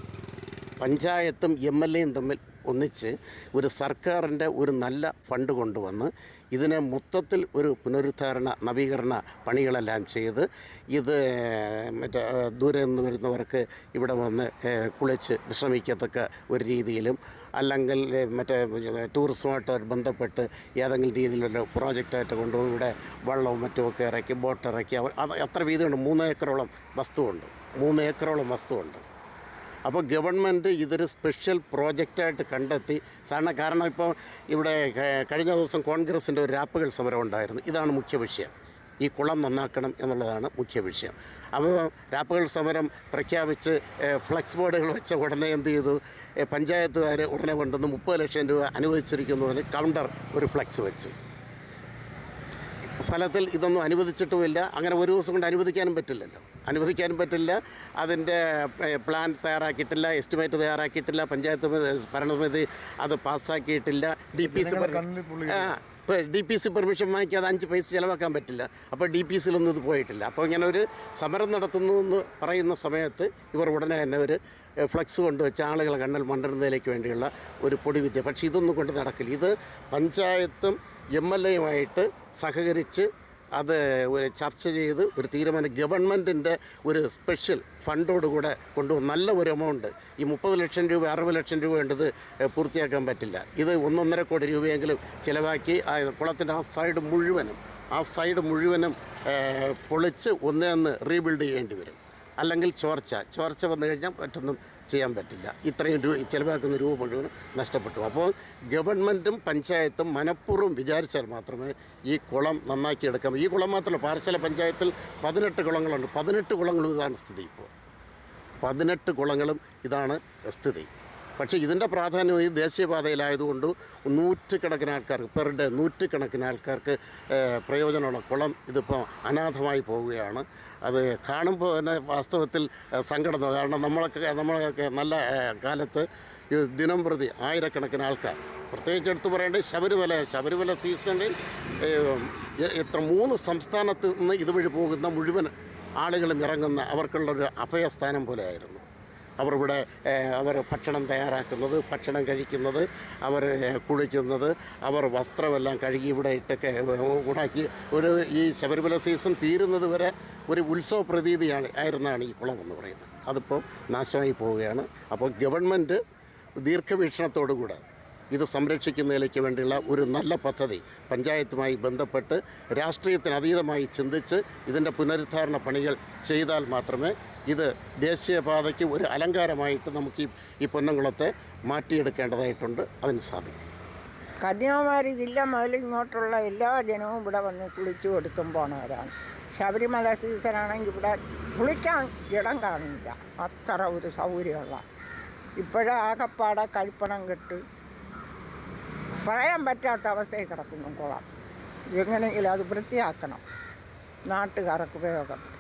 പഞ്ചായത്തും MLAയും തമ്മിൽ ഒന്നിച്ച് ഒരു സർക്കാരിൻ്റെ ഒരു നല്ല ഫണ്ട് കൊണ്ടുവന്ന് ഇതിനെ മൊത്തത്തിൽ ഒരു പുനരുദ്ധാരണ നവീകരണ പണികളെല്ലാം ചെയ്ത് ഇത് മറ്റേ ദൂരെ നിന്ന് വരുന്നവർക്ക് ഇവിടെ വന്ന് കുളിച്ച് വിശ്രമിക്കത്തക്ക ഒരു രീതിയിലും, അല്ലെങ്കിൽ മറ്റേ ടൂറിസവുമായിട്ട് ബന്ധപ്പെട്ട് ഏതെങ്കിലും രീതിയിലുള്ള പ്രോജക്റ്റായിട്ട് കൊണ്ടുപോയി ഇവിടെ വെള്ളവും മറ്റുമൊക്കെ ഇറക്കി ബോട്ട് ഇറക്കി അത് അത്ര വീതിയുണ്ട്. 3 ഏക്കറോളം വസ്തുവുണ്ട്. അപ്പോൾ ഗവൺമെൻറ് ഇതൊരു സ്പെഷ്യൽ പ്രോജക്റ്റായിട്ട് കണ്ടെത്തി കാരണം ഇപ്പോൾ ഇവിടെ കഴിഞ്ഞ ദിവസം കോൺഗ്രസിൻ്റെ ഒരു രാപ്പകൽ സമരം ഉണ്ടായിരുന്നു. ഇതാണ് മുഖ്യ വിഷയം. ഈ കുളം നന്നാക്കണം എന്നുള്ളതാണ് മുഖ്യ വിഷയം. അപ്പോൾ രാപ്പകൽ സമരം പ്രഖ്യാപിച്ച് ഫ്ലക്സ് ബോർഡുകൾ വെച്ച ഉടനെ എന്ത് ചെയ്തു, പഞ്ചായത്തുകാർ ഉടനെ കൊണ്ടുവന്ന് 30 ലക്ഷം രൂപ അനുവദിച്ചിരിക്കുന്നതിന് കൗണ്ടർ ഒരു ഫ്ലക്സ് വെച്ചു. ഫലത്തിൽ ഇതൊന്നും അനുവദിച്ചിട്ടുമില്ല. അങ്ങനെ ഒരു ദിവസം കൊണ്ട് അനുവദിക്കാനും പറ്റില്ല. അതിൻ്റെ പ്ലാൻ തയ്യാറാക്കിയിട്ടില്ല, എസ്റ്റിമേറ്റ് തയ്യാറാക്കിയിട്ടില്ല, പഞ്ചായത്ത് ഭരണസമിതി അത് പാസ്സാക്കിയിട്ടില്ല. DPC പെർമിഷൻ വാങ്ങിക്കാതെ 5 പൈസ ചിലവാക്കാൻ പറ്റില്ല. അപ്പോൾ DPCയിലൊന്നും ഇത് പോയിട്ടില്ല. അപ്പോൾ ഇങ്ങനെ ഒരു സമരം നടത്തുന്നു എന്ന് പറയുന്ന സമയത്ത് ഇവർ ഉടനെ തന്നെ ഒരു ഫ്ലക്സ് കൊണ്ടുവച്ച് ആളുകളെ കണ്ണൽ മണ്ഡലത്തിലേക്ക് വേണ്ടിയുള്ള ഒരു പൊടിവിദ്യ. പക്ഷേ ഇതൊന്നും കൊണ്ട് നടക്കില്ല. ഇത് പഞ്ചായത്തും MLAയുമായിട്ട് സഹകരിച്ച് അത് ഒരു ചർച്ച ചെയ്ത് ഒരു തീരുമാനം ഗവൺമെൻറ്റിൻ്റെ ഒരു സ്പെഷ്യൽ ഫണ്ടോടുകൂടെ കൊണ്ടുവന്ന് നല്ല ഒരു എമൗണ്ട്, ഈ 30 ലക്ഷം രൂപ 60 ലക്ഷം രൂപ വേണ്ടത് പൂർത്തിയാക്കാൻ പറ്റില്ല. ഇത് 1.5 കോടി രൂപയെങ്കിലും ചിലവാക്കി കുളത്തിൻ്റെ ആ സൈഡ് മുഴുവനും പൊളിച്ച് ഒന്ന് റീബിൽഡ് ചെയ്യേണ്ടി വരും. അല്ലെങ്കിൽ ചോർച്ച വന്നു കഴിഞ്ഞാൽ മറ്റൊന്നും ചെയ്യാൻ പറ്റില്ല. ഇത്രയും ചിലവാക്കുന്ന രൂപ മുഴുവൻ നഷ്ടപ്പെട്ടു. അപ്പോൾ ഗവൺമെൻറ്റും പഞ്ചായത്തും മനഃപൂർവ്വം വിചാരിച്ചാൽ മാത്രമേ ഈ കുളം നന്നാക്കിയെടുക്കാം. ഈ കുളം മാത്രമല്ല, പാറശാല പഞ്ചായത്തിൽ 18 കുളങ്ങളുണ്ട്. 18 കുളങ്ങളും ഇതാണ് സ്ഥിതി. ഇപ്പോൾ 18 കുളങ്ങളും ഇതാണ് സ്ഥിതി. പക്ഷേ ഇതിൻ്റെ പ്രാധാന്യം ഈ ദേശീയപാതയിലായതുകൊണ്ട് നൂற்றுകണക്കിന് ആൾക്കാർക്ക് പെർ ഡേ നൂற்றுകണക്കിന് ആൾക്കാർക്ക് പ്രയോജനമുള്ള കുളം ഇതിപ്പോൾ അനാഥമായി പോവുകയാണ്. അത് കാണുമ്പോൾ തന്നെ വാസ്തവത്തിൽ സങ്കടം തോന്നും. കാരണം നമ്മളൊക്കെ നല്ല കാലത്ത് ദിനം പ്രതി ആയിരക്കണക്കിന് ആൾക്കാർ, പ്രത്യേകിച്ച് എടുത്തു പറയേണ്ടത് ശബരിമല സീസണിൽ എത്ര 3 സംസ്ഥാനത്ത് നിന്ന് ഇതുവഴി പോകുന്ന മുഴുവൻ ആളുകളും ഇറങ്ങുന്ന അവർക്കുള്ളൊരു അഭയസ്ഥാനം പോലെയായിരുന്നു. അവർ ഭക്ഷണം തയ്യാറാക്കുന്നത്, ഭക്ഷണം കഴിക്കുന്നത്, അവർ കുളിക്കുന്നത്, അവർ വസ്ത്രമെല്ലാം കഴുകി ഇവിടെ ഇട്ടൊക്കെ ഉണക്കി ഈ ശബരിമല സീസൺ തീരുന്നത് വരെ ഒരു ഉത്സവ പ്രതീതിയായിരുന്നാണ് ഈ കുളം എന്ന് പറയുന്നത്. അതിപ്പോൾ നാശമായി പോവുകയാണ്. അപ്പോൾ ഗവൺമെൻറ് ദീർഘവീക്ഷണത്തോടുകൂടെ ഇത് സംരക്ഷിക്കുന്നതിലേക്ക് വേണ്ടിയുള്ള ഒരു നല്ല പദ്ധതി പഞ്ചായത്തുമായി ബന്ധപ്പെട്ട് രാഷ്ട്രീയത്തിന് അതീതമായി ചിന്തിച്ച് ഇതിൻ്റെ പുനരുദ്ധാരണ പണികൾ ചെയ്താൽ മാത്രമേ ഇത് ദേശീയപാതയ്ക്ക് ഒരു അലങ്കാരമായിട്ട് നമുക്ക് ഈ പൊന്നംകുളത്തെ മാറ്റിയെടുക്കേണ്ടതായിട്ടുണ്ട്. അതിന് സാധിക്കും. കന്യാകുമാരി ജില്ല മുതൽ ഇങ്ങോട്ടുള്ള എല്ലാ ജനവും ഇവിടെ വന്ന് കുളിച്ചു കൊടുത്തും പോണവരാണ്. ശബരിമല സീസണാണെങ്കിൽ ഇവിടെ കുളിക്കാൻ ഇടം കാണില്ല, അത്ര ഒരു സൗകര്യമുള്ള. ഇപ്പോഴാകപ്പാടെ കഴിപ്പണം കെട്ട് പറയാൻ പറ്റാത്ത അവസ്ഥയിൽ കിടക്കുന്നു കുളം. എങ്ങനെയെങ്കിലും അത് വൃത്തിയാക്കണം, നാട്ടുകാർക്ക് ഉപയോഗപ്പെടുത്തണം.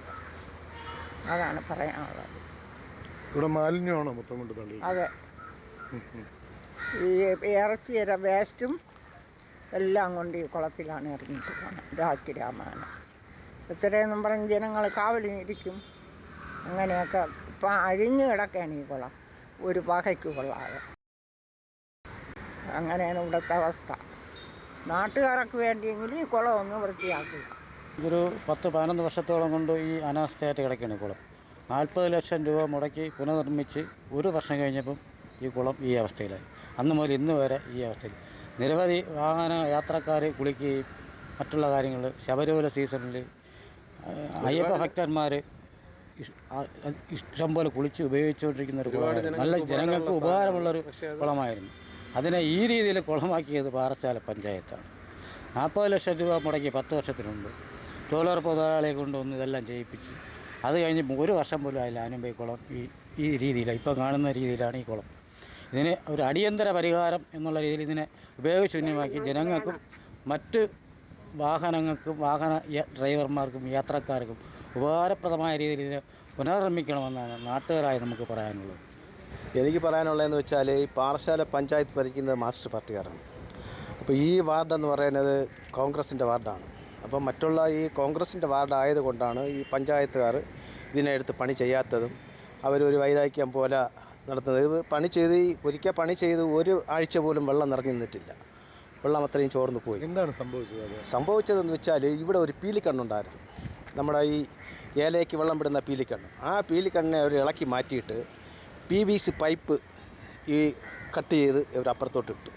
അതാണ് പറയാനുള്ളത്. ഇവിടെ മാലിന്യമാണോ മൊത്തം കൊണ്ട് തള്ളി? അതെ, ഈ ഇറച്ചിയുടെ വേസ്റ്റും എല്ലാം കൊണ്ട് ഈ കുളത്തിലാണ് ഇറങ്ങിയിട്ട് പോകുന്നത്. രാമായണം എത്രയെന്നും പറഞ്ഞ് ജനങ്ങൾ കാവലിരിക്കും. അങ്ങനെയൊക്കെ ഇപ്പം അഴിഞ്ഞു കിടക്കുകയാണ് ഈ കുളം, ഒരു വകയ്ക്ക് കൊള്ളാതെ. അങ്ങനെയാണ് ഇവിടുത്തെ അവസ്ഥ. നാട്ടുകാർക്ക് വേണ്ടിയെങ്കിലും ഈ കുളം ഒന്ന് വൃത്തിയാക്കുക. ഇതൊരു 10-15 വർഷത്തോളം കൊണ്ട് ഈ അനാസ്ഥയായിട്ട് കിടക്കുകയാണ് ഈ കുളം. 40 ലക്ഷം രൂപ മുടക്കി പുനർനിർമ്മിച്ച് 1 വർഷം കഴിഞ്ഞപ്പം ഈ കുളം ഈ അവസ്ഥയിലായി. അന്ന് മുതൽ ഇന്ന് വരെ ഈ അവസ്ഥയിൽ നിരവധി വാഹന യാത്രക്കാർ കുളിക്കുകയും മറ്റുള്ള കാര്യങ്ങൾ ശബരിമല സീസണിൽ അയ്യപ്പ ഭക്തന്മാർ ഇഷ്ടംപോലെ കുളിച്ച് ഉപയോഗിച്ചുകൊണ്ടിരിക്കുന്ന ഒരു കുളമായിരുന്നു. നല്ല ജനങ്ങൾക്ക് ഉപകാരമുള്ളൊരു കുളമായിരുന്നു. അതിനെ ഈ രീതിയിൽ കുളമാക്കിയത് പാറശാല പഞ്ചായത്താണ്. 40 ലക്ഷം രൂപ മുടക്കി 10 വർഷത്തിന് മുമ്പ് തൊഴിലുറപ്പ് തൊഴിലാളിയെ കൊണ്ടുവന്ന് ഇതെല്ലാം ചെയ്യിപ്പിച്ച് അത് കഴിഞ്ഞ് 1 വർഷം പോലും അതിൽ ആനുമ്പ കുളം ഈ രീതിയിലാണ് ഇപ്പോൾ കാണുന്ന രീതിയിലാണ് ഈ കുളം. ഇതിന് ഒരു അടിയന്തര പരിഹാരം എന്നുള്ള രീതിയിൽ ഇതിനെ ഉപയോഗശൂന്യമാക്കി ജനങ്ങൾക്കും മറ്റ് വാഹനങ്ങൾക്കും ഡ്രൈവർമാർക്കും യാത്രക്കാർക്കും ഉപകാരപ്രദമായ രീതിയിൽ ഇതിനെ പുനർനിർമ്മിക്കണമെന്നാണ് നാട്ടുകാരായി നമുക്ക് പറയാനുള്ളത്. എനിക്ക് പറയാനുള്ളതെന്ന് വെച്ചാൽ ഈ പാറശാല പഞ്ചായത്ത് ഭരിക്കുന്നത് മാർക്സിസ്റ്റ് പാർട്ടിക്കാരാണ്. അപ്പോൾ ഈ വാർഡെന്ന് പറയുന്നത് കോൺഗ്രസിൻ്റെ വാർഡാണ്. അപ്പം മറ്റുള്ള ഈ കോൺഗ്രസിൻ്റെ വാർഡായതുകൊണ്ടാണ് ഈ പഞ്ചായത്തുകാർ ഇതിനെടുത്ത് പണി ചെയ്യാത്തതും അവരൊരു വൈരാഗ്യം പോലെ നടത്തുന്നത്. ഒരിക്കൽ പണി ചെയ്ത് 1 ആഴ്ച പോലും വെള്ളം നിറഞ്ഞു നിന്നിട്ടില്ല. വെള്ളം അത്രയും ചോർന്നു പോയി. എന്താണ് സംഭവിച്ചതെന്ന് വെച്ചാൽ ഇവിടെ ഒരു പീലിക്കണ്ണുണ്ടായിരുന്നു. നമ്മുടെ ഈ ഏലയ്ക്ക് വെള്ളം വിടുന്ന പീലിക്കണ്ണ്. ആ പീലിക്കണ്ണിനെ അവർ ഇളക്കി മാറ്റിയിട്ട് PVC പൈപ്പ് ഈ കട്ട് ചെയ്ത് ഇവർ അപ്പുറത്തോട്ട് ഇട്ടു.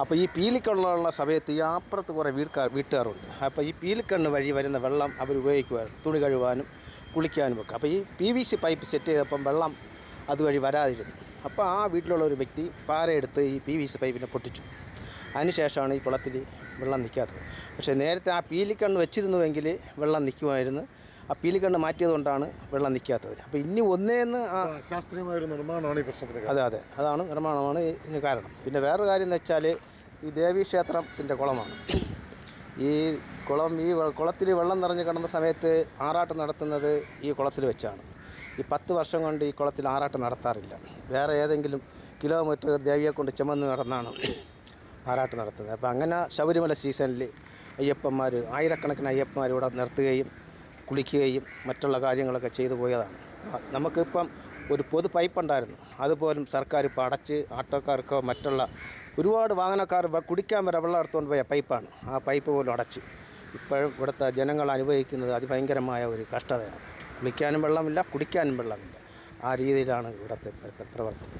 അപ്പോൾ ഈ പീലിക്കണ്ണുള്ള സമയത്ത് ഈ അപ്പുറത്ത് കുറേ വീട്ടുകാരുണ്ട്. അപ്പോൾ ഈ പീലിക്കണ്ണ് വഴി വരുന്ന വെള്ളം അവർ ഉപയോഗിക്കുമായിരുന്നു തുണി കഴുകാനും കുളിക്കാനും ഒക്കെ. അപ്പോൾ ഈ PVC പൈപ്പ് സെറ്റ് ചെയ്തപ്പം വെള്ളം അതുവഴി വരാതിരുന്നു. അപ്പോൾ ആ വീട്ടിലുള്ള ഒരു വ്യക്തി പാരയെടുത്ത് ഈ PVC പൈപ്പിനെ പൊട്ടിച്ചു. അതിനുശേഷമാണ് ഈ കുളത്തിൽ വെള്ളം നിൽക്കാത്തത്. പക്ഷേ നേരത്തെ ആ പീലിക്കണ്ണ് വെച്ചിരുന്നുവെങ്കിൽ വെള്ളം നിൽക്കുമായിരുന്നു. ആ പീലിക്കണ്ണ് മാറ്റിയതുകൊണ്ടാണ് വെള്ളം നിൽക്കാത്തത്. അപ്പോൾ ഇനി ഒന്നേന്ന് ശാസ്ത്രീയമായൊരു നിർമ്മാണമാണ് ഈ പ്രശ്നത്തിന്. അതെ അതാണ് നിർമ്മാണമാണ് ഇതിന് കാരണം. പിന്നെ വേറൊരു കാര്യം എന്ന് വെച്ചാൽ ഈ ദേവീക്ഷേത്രത്തിൻ്റെ കുളമാണ്. ഈ കുളത്തിൽ വെള്ളം നിറഞ്ഞ് കിടന്ന സമയത്ത് ആറാട്ട് നടത്തുന്നത് ഈ കുളത്തിൽ വെച്ചാണ്. ഈ 10 വർഷം കൊണ്ട് ഈ കുളത്തിൽ ആറാട്ട് നടത്താറില്ല. വേറെ ഏതെങ്കിലും കിലോമീറ്റർ ദേവിയെ കൊണ്ട് ചുമന്ന് നടന്നാണ് ആറാട്ട് നടത്തുന്നത്. അപ്പോൾ അങ്ങനെ ശബരിമല സീസണിൽ അയ്യപ്പന്മാർ ആയിരക്കണക്കിന് അയ്യപ്പന്മാർ ഇവിടെ നിർത്തുകയും കുളിക്കുകയും മറ്റുള്ള കാര്യങ്ങളൊക്കെ ചെയ്തു പോയതാണ്. നമുക്കിപ്പം ഒരു പൊതു പൈപ്പ് ഉണ്ടായിരുന്നു, അതുപോലും സർക്കാർ ഇപ്പോൾ അടച്ച് ആട്ടോക്കാർക്കോ മറ്റുള്ള ഒരുപാട് വാഹനക്കാർ കുടിക്കാൻ വരെ വെള്ളം എടുത്തുകൊണ്ട് പോയ പൈപ്പാണ്. ആ പൈപ്പ് പോലും അടച്ചു. ഇപ്പോഴും ഇവിടുത്തെ ജനങ്ങൾ അനുഭവിക്കുന്നത് അതിഭയങ്കരമായ ഒരു കഷ്ടതയാണ്. കുളിക്കാനും വെള്ളമില്ല, കുടിക്കാനും വെള്ളമില്ല. ആ രീതിയിലാണ് ഇവിടുത്തെ പ്രവർത്തനം.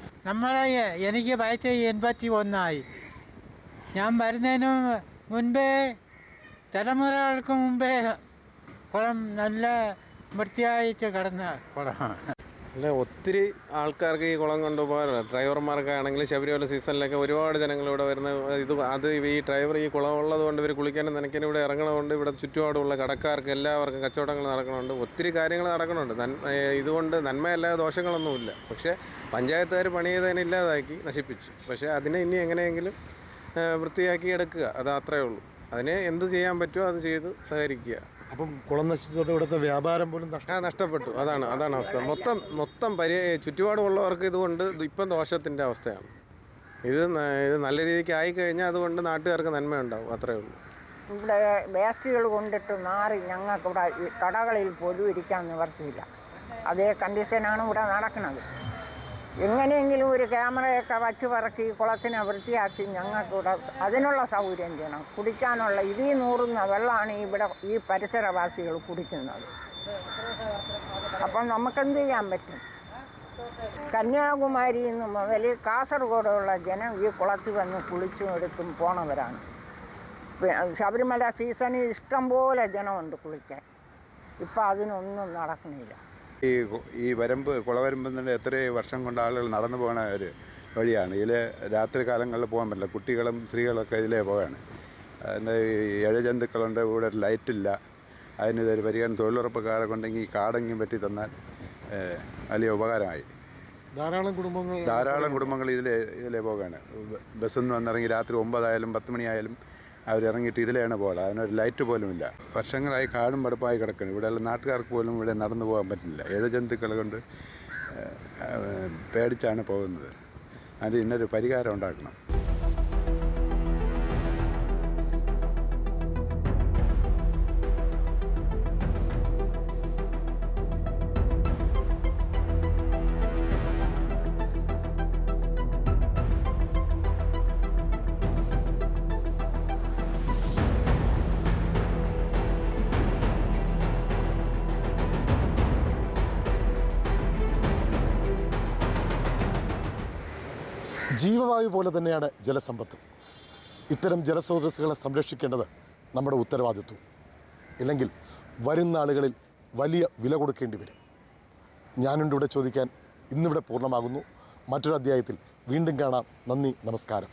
എനിക്ക് വയസ്സ് 81 ഞാൻ വരുന്നതിന് മുൻപേ തലമുറകൾക്ക് മുമ്പേ കുളം നല്ല വൃത്തിയായിട്ട് കിടന്ന കുളമാണ്. അല്ല, ഒത്തിരി ആൾക്കാർക്ക് ഈ കുളം കൊണ്ടുപോകാറില്ല. ഡ്രൈവർമാർക്കാണെങ്കിലും ശബരിമല സീസണിലൊക്കെ ഒരുപാട് ജനങ്ങൾ ഇവിടെ വരുന്ന ഈ ഡ്രൈവർ ഈ കുളം ഉള്ളത് കൊണ്ട് ഇവർ കുളിക്കാനും നനയ്ക്കാനും ഇവിടെ ഇറങ്ങണമുണ്ട്. ഇവിടെ ചുറ്റുപാടുമുള്ള കടക്കാർക്ക് എല്ലാവർക്കും കച്ചവടങ്ങൾ നടക്കണമുണ്ട്. ഒത്തിരി കാര്യങ്ങൾ നടക്കണമുണ്ട്. ഇതുകൊണ്ട് നന്മയല്ലാതെ ദോഷങ്ങളൊന്നുമില്ല. പക്ഷേ പഞ്ചായത്തുകാർ പണി ചെയ്തതിനെ ഇല്ലാതാക്കി നശിപ്പിച്ചു. പക്ഷേ അതിനെ ഇനി എങ്ങനെയെങ്കിലും വൃത്തിയാക്കി എടുക്കുക, അത് അത്രയേ ഉള്ളൂ. അതിനെ എന്ത് ചെയ്യാൻ പറ്റുമോ അത് ചെയ്ത് സഹകരിക്കുക. അപ്പം കുളം നശിച്ചതോടെ ഇവിടുത്തെ വ്യാപാരം പോലും നഷ്ടപ്പെട്ടു. അതാണ് അവസ്ഥ. മൊത്തം ചുറ്റുപാടുമുള്ളവർക്ക് ഇതുകൊണ്ട് ഇപ്പം ദോഷത്തിൻ്റെ അവസ്ഥയാണ്. ഇത് നല്ല രീതിക്ക് ആയിക്കഴിഞ്ഞാൽ അതുകൊണ്ട് നാട്ടുകാർക്ക് നന്മയുണ്ടാവും, അത്രയേ ഉള്ളൂ. ഇവിടെ വേസ്റ്റുകൾ കൊണ്ടിട്ട് നാറി ഞങ്ങൾക്ക് ഇവിടെ ഈ കടകളിൽ പോലും ഇരിക്കാൻ നിവർത്തിയില്ല. അതേ കണ്ടീഷനാണ് ഇവിടെ നടക്കുന്നത്. എങ്ങനെയെങ്കിലും ഒരു ക്യാമറയൊക്കെ വച്ച് പറക്കി കുളത്തിനെ വൃത്തിയാക്കി ഞങ്ങൾക്കിവിടെ അതിനുള്ള സൗകര്യം ചെയ്യണം. കുടിക്കാനുള്ള ഇതിൽ നൂറുന്ന വെള്ളമാണ് ഇവിടെ ഈ പരിസരവാസികൾ കുടിക്കുന്നത്. അപ്പം നമുക്കെന്ത് ചെയ്യാൻ പറ്റും? കന്യാകുമാരിയിൽ നിന്ന് മുതൽ കാസർഗോഡുള്ള ജനം ഈ കുളത്തിൽ വന്ന് കുളിച്ചും എടുത്തും പോണവരാണ്. ശബരിമല സീസണിൽ ഇഷ്ടംപോലെ ജനമുണ്ട് കുളിക്കാൻ. ഇപ്പം അതിനൊന്നും നടക്കുന്നില്ല. ഈ കുളവരമ്പിൽ നിന്ന് എത്രയോ വർഷം കൊണ്ട് ആളുകൾ നടന്നു പോകുന്ന ഒരു വഴിയാണ്. ഇതിൽ രാത്രി കാലങ്ങളിൽ പോകാൻ പറ്റില്ല. കുട്ടികളും സ്ത്രീകളൊക്കെ ഇതിലേ പോവുകയാണ്. അതിൻ്റെ ഇഴജന്തുക്കളുണ്ട്. ഇവിടെ ലൈറ്റില്ല. അതിനിതൊരു പരിഹാരം തൊഴിലുറപ്പുകാരെ കൊണ്ടെങ്കിൽ കാടെങ്കിലും പറ്റി തന്നാൽ വലിയ ഉപകാരമായി. ധാരാളം കുടുംബങ്ങൾ ഇതിലേ പോവുകയാണ്. ബസ്സിൽ നിന്ന് വന്നിറങ്ങി രാത്രി 9 ആയാലും 10 മണിയായാലും അവരിറങ്ങിയിട്ട് ഇതിലെയാണ് പോകാറ്. അതിനൊരു ലൈറ്റ് പോലുമില്ല. വർഷങ്ങളായി കാടും പടുപ്പായി കിടക്കുന്നു. ഇവിടെയുള്ള നാട്ടുകാർക്ക് പോലും ഇവിടെ നടന്നു പോകാൻ പറ്റില്ല. ഇഴജന്തുക്കളെ കൊണ്ട് പേടിച്ചാണ് പോകുന്നത്. അത് ഇന്നൊരു പരിഹാരം ഉണ്ടാക്കണം. ജീവവായു പോലെ തന്നെയാണ് ജലസമ്പത്ത്. ഇത്തരം ജലസ്രോതസ്സുകളെ സംരക്ഷിക്കേണ്ടത് നമ്മുടെ ഉത്തരവാദിത്വം. ഇല്ലെങ്കിൽ വരുന്ന നാളുകളിൽ വലിയ വില കൊടുക്കേണ്ടി വരും. ഞാനുണ്ട് ഇവിടെ ചോദിക്കാൻ ഇന്നിവിടെ പൂർണ്ണമാകുന്നു. മറ്റൊരു അധ്യായത്തിൽ വീണ്ടും കാണാം. നന്ദി, നമസ്കാരം.